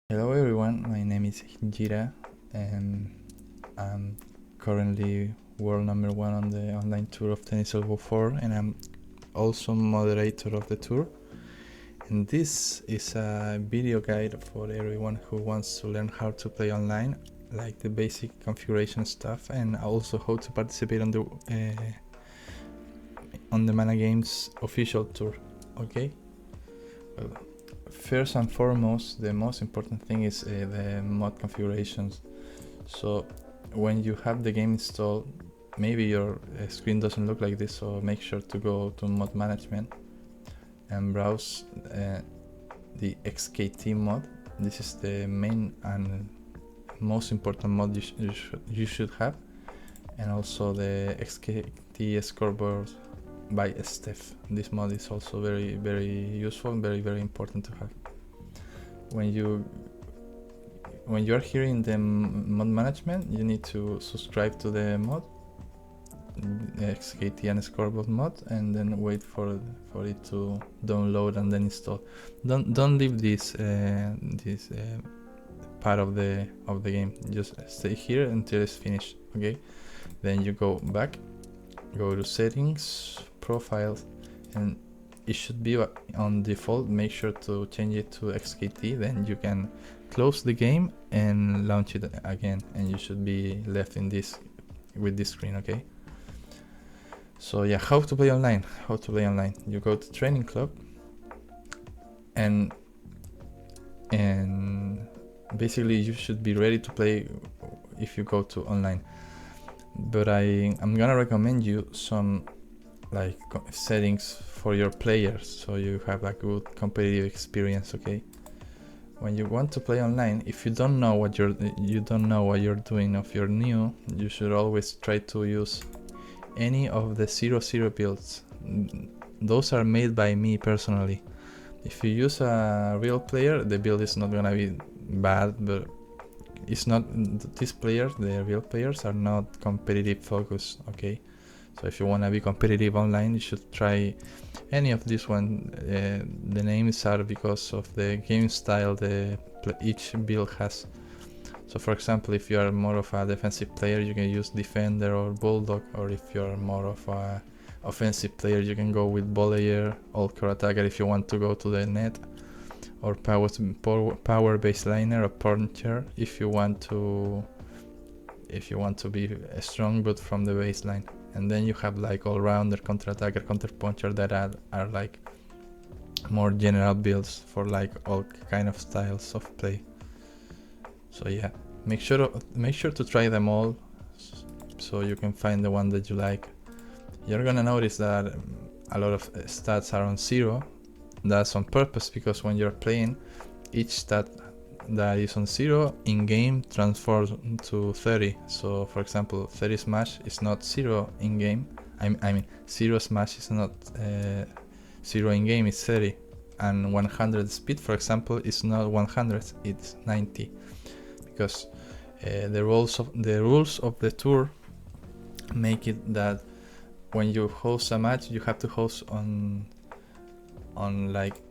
Hello everyone, my name is Jira and I'm currently world number 1 on the online tour of tenniso 4 and I'm also moderator of the tour. And this is a video guide for everyone who wants to learn how to play online, like the basic configuration stuff, and also how to participate on the managames official tour. Okay. First and foremost, the most important thing is the mod configurations. So when you have the game installed, maybe your screen doesn't look like this, so make sure to go to mod management and browse the XKT mod. This is the main and most important mod you should have, and also the XKT scoreboard by Steph. This mod is also very useful and very important to have. When you are here in the mod management, you need to subscribe to the mod, XKT and scoreboard mod, and then wait for it to download and then install. Don't leave this part of the game. Just stay here until it's finished. Okay, then you go back, go to settings, profiles, and it should be on default. Make sure to change it to XKT, then you can close the game and launch it again, and you should be left in this with this screen. Okay, so yeah, how to play online. You go to training club, and basically you should be ready to play if you go to online. But I'm gonna recommend you some like settings for your players, so you have a good competitive experience. Okay, when you want to play online, if you don't know what you're doing, if you're new, you should always try to use any of the 0-0 builds. Those are made by me personally. If you use a real player, the build is not gonna be bad, but it's not, these players, the real players, are not competitive focused. Okay, so if you want to be competitive online, you should try any of these one. The names are because of the game style each build has. So for example, if you are more of a defensive player, you can use defender or bulldog, or if you are more of a offensive player, you can go with volley or core attacker if you want to go to the net, or power baseliner or puncher if you want to be strong but from the baseline. And then you have like all-rounder, counter-attacker, counter-puncher that are like more general builds for like all kind of styles of play. So yeah, make sure to try them all so you can find the one that you like. You're gonna notice that a lot of stats are on 0. That's on purpose, because when you're playing, each stat that is on 0 in game transforms to 30. So for example, 30 smash is not 0 in game. I mean 0 smash is not 0 in game, it's 30. And 100 speed, for example, is not 100, it's 90. Because the rules of the tour make it that when you host a match, you have to host on like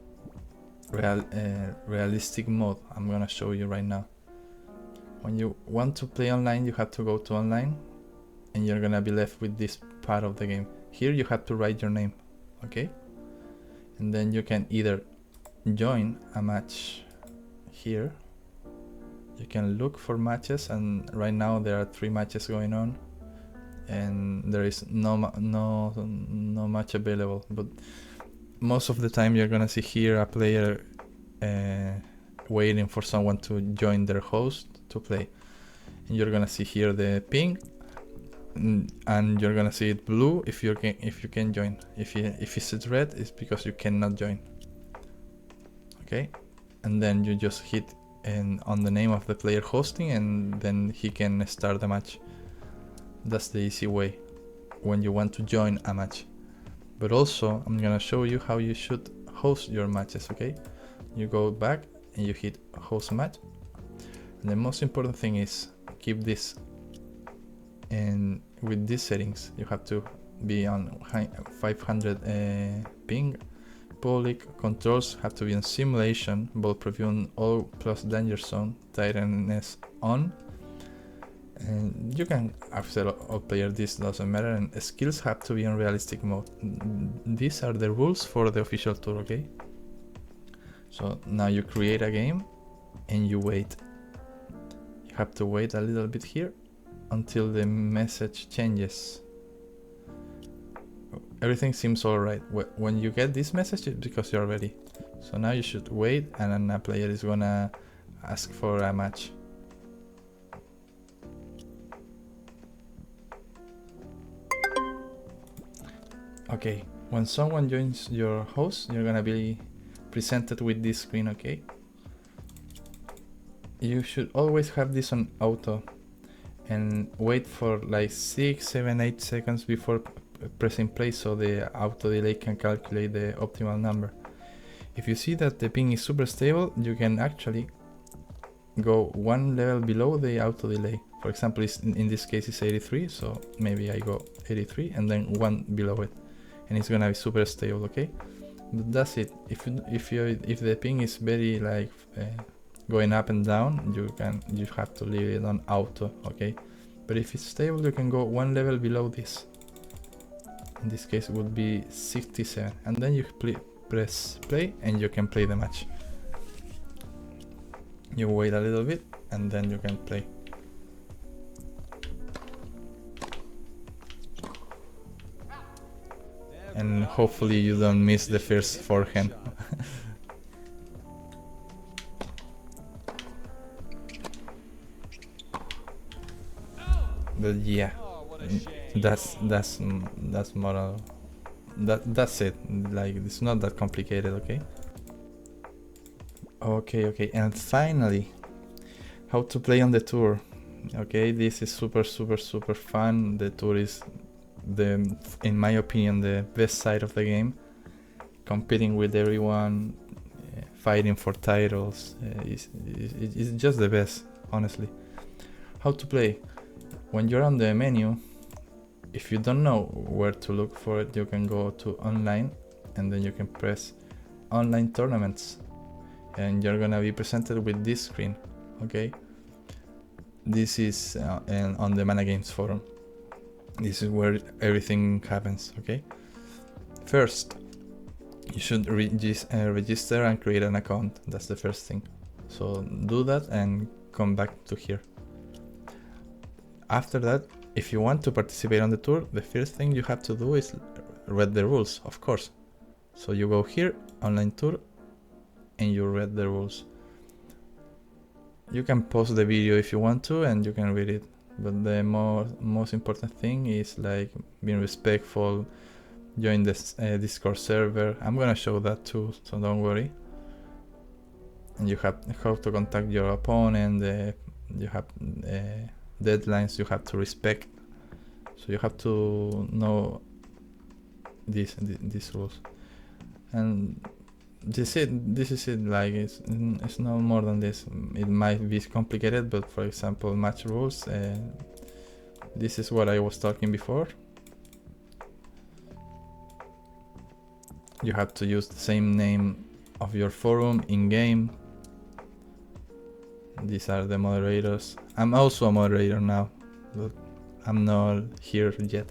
realistic mode. I'm gonna show you right now. When you want to play online, you have to go to online, and you're gonna be left with this part of the game. Here you have to write your name, okay? And then you can either join a match here. You can look for matches, and right now there are 3 matches going on, and there is no match available. But most of the time you're gonna see here a player waiting for someone to join their host to play, and you're gonna see here the ping, and you're gonna see it blue if you can join. If it's red, it's because you cannot join. Okay, and then you just hit on the name of the player hosting, and then he can start the match. That's the easy way when you want to join a match. But also, I'm gonna show you how you should host your matches. Okay, you go back and you hit host match, and the most important thing is keep this. And with these settings, you have to be on 500 ping, public, controls have to be in simulation, ball preview on all plus danger zone, tightness on. And you can after all player, this doesn't matter, and skills have to be in realistic mode. These are the rules for the official tour, okay? So now you create a game and you wait. You have to wait a little bit here until the message changes. Everything seems alright. When you get this message, it's because you're ready. So now you should wait, and then a player is gonna ask for a match. Okay, when someone joins your host, you're gonna be presented with this screen, okay? You should always have this on auto and wait for like 6, 7, 8 seconds before pressing play, so the auto delay can calculate the optimal number. If you see that the ping is super stable, you can actually go one level below the auto delay. For example, in this case it's 83, so maybe I go 83 and then one below it, and it's gonna be super stable, okay? But that's it. If the ping is very like going up and down, you have to leave it on auto, okay? But if it's stable, you can go one level below this. In this case it would be 67, and then you press play and you can play the match. You wait a little bit and then you can play. And hopefully you don't miss the first forehand. But yeah, that's more. That's it. Like, it's not that complicated, okay? Okay, and finally, how to play on the tour. Okay, this is super fun. The tour is in my opinion, the best side of the game. Competing with everyone, fighting for titles, it's just the best, honestly. How to play? When you're on the menu, if you don't know where to look for it, you can go to online, and then you can press online tournaments, and you're gonna be presented with this screen, okay? This is on the managames forum. This is where everything happens, okay? First, you should register and create an account. That's the first thing. So do that and come back to here. After that, if you want to participate on the tour, the first thing you have to do is read the rules, of course. So you go here, online tour, and you read the rules. You can pause the video if you want to, and you can read it. But the most important thing is like being respectful, join this Discord server. I'm gonna show that too, so don't worry. And you have how to contact your opponent. You have deadlines you have to respect. So you have to know these rules. And this is it. Like it's no more than this. It might be complicated, but for example, match rules. This is what I was talking before. You have to use the same name of your forum in game. These are the moderators. I'm also a moderator now, but I'm not here yet.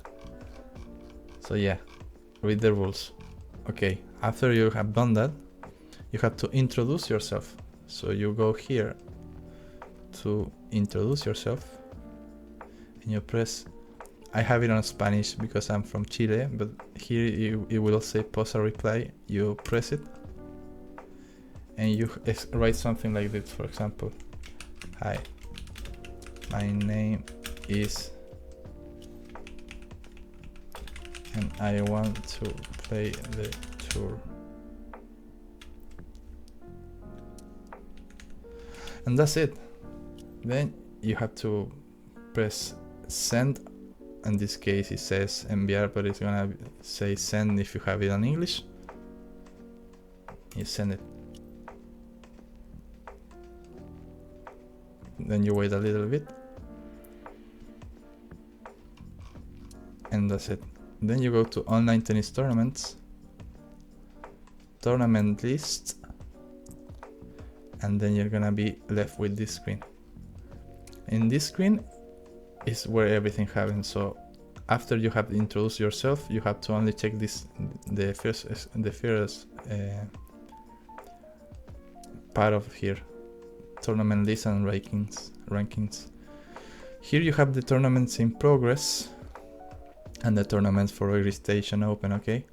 So yeah, read the rules. Okay, after you have done that, you have to introduce yourself. So you go here to introduce yourself, and you press, I have it on Spanish because I'm from Chile, but here it will say pause a reply. You press it, and you write something like this, for example. Hi, my name is, and I want to play the tour. And that's it. Then you have to press send. In this case it says enviar, but it's gonna say send if you have it in English. You send it. Then you wait a little bit, and that's it. Then you go to online tennis tournaments tournament list, and then you're gonna be left with this screen. In this screen is where everything happens. So after you have introduced yourself, you have to only check this, the first part of here, tournament list and rankings. Here you have the tournaments in progress and the tournaments for registration open. Okay,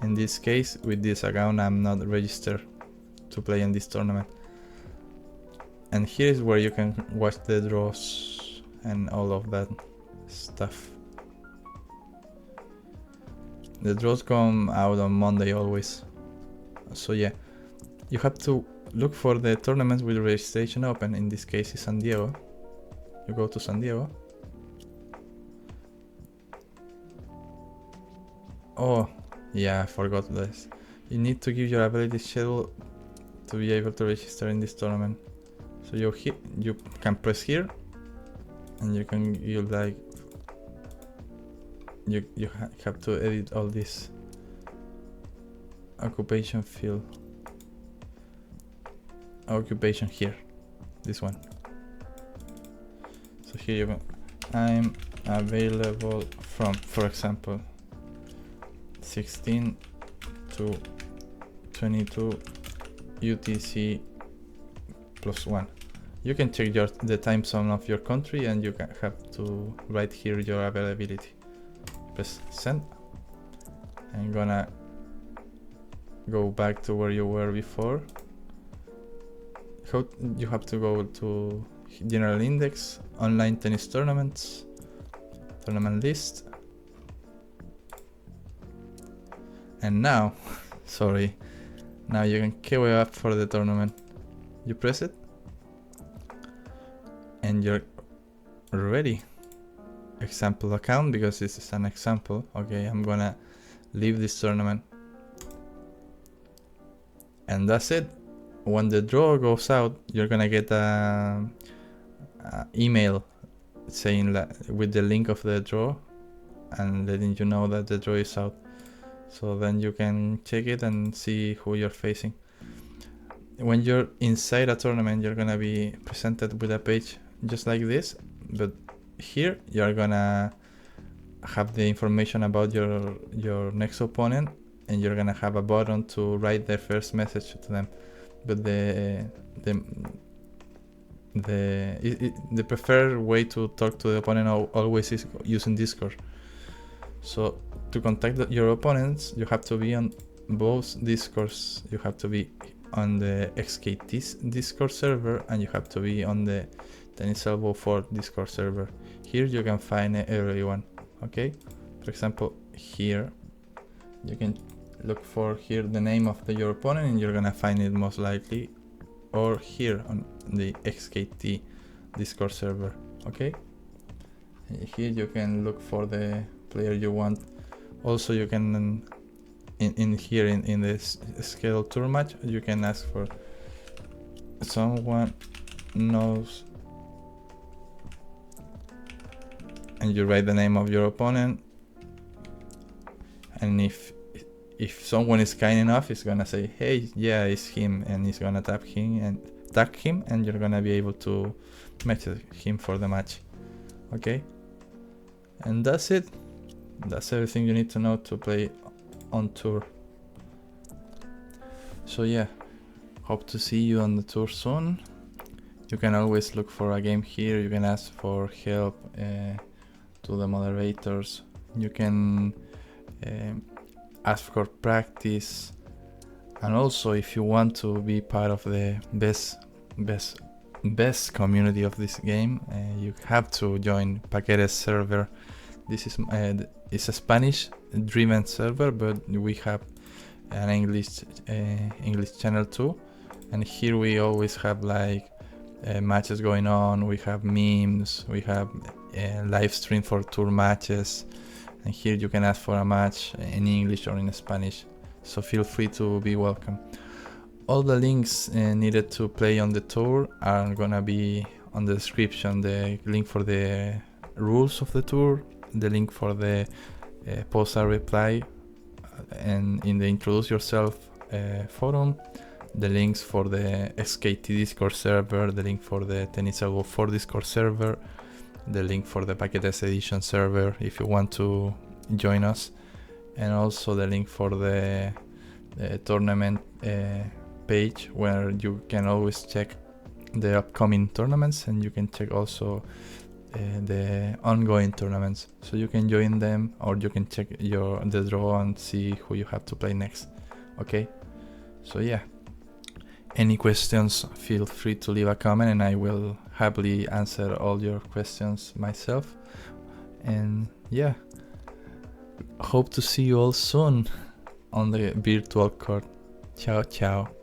in this case, with this account, I'm not registered to play in this tournament. And here is where you can watch the draws and all of that stuff. The draws come out on Monday always. So yeah, you have to look for the tournaments with registration open. In this case, it's San Diego. You go to San Diego. Oh, yeah, I forgot this. You need to give your ability schedule to be able to register in this tournament. So you can press here, and you have to edit all this occupation field. Occupation here, this one. So here you go. I'm available from, for example, 16 to 22 UTC +1. You can check the time zone of your country, and you can have to write here your availability. Press send. I'm gonna go back to where you were before. You have to go to general index, online tennis tournaments, tournament list. And now, sorry, now you can queue up for the tournament. You press it, and you're ready. Example account, because this is an example. Okay, I'm gonna leave this tournament. And that's it. When the draw goes out, you're gonna get a email saying with the link of the draw and letting you know that the draw is out. So then you can check it and see who you're facing. When you're inside a tournament, you're gonna be presented with a page just like this, but here you're gonna have the information about your next opponent, and you're gonna have a button to write their first message to them. But the preferred way to talk to the opponent always is using Discord. So to contact your opponents, you have to be on both Discords. You have to be on the XKT Discord server, and you have to be on the Tennis Elbow 4 Discord server. Here you can find everyone. Okay, for example, here you can look for here the name of your opponent, and you're gonna find it most likely, or here on the XKT Discord server. Okay, here you can look for the player you want. Also, you can in here in this scheduled tour match, you can ask for someone knows, and you write the name of your opponent, and if someone is kind enough, it's gonna say, hey, yeah, it's him, and it's gonna tag him, and you're gonna be able to message him for the match. Okay, and that's it. That's everything you need to know to play on tour. So yeah, hope to see you on the tour soon. You can always look for a game here. You can ask for help to the moderators. You can ask for practice, and also if you want to be part of the best community of this game, you have to join Paquetes server. This is it's a Spanish driven server, but we have an English channel too, and here we always have like matches going on. We have memes, we have live stream for tour matches, and here you can ask for a match in English or in Spanish, so feel free to be welcome. All the links needed to play on the tour are gonna be on the description. The link for the rules of the tour, the link for the post a reply, and in the introduce yourself forum, the links for the SKT Discord server, the link for the Tenniso Go 4 Discord server, the link for the Paquetes Edition server if you want to join us, and also the link for the tournament page where you can always check the upcoming tournaments, and you can check also the ongoing tournaments, so you can join them or you can check the draw and see who you have to play next. Okay, so yeah, any questions, feel free to leave a comment and I will happily answer all your questions myself. And yeah, hope to see you all soon on the virtual court. Ciao ciao.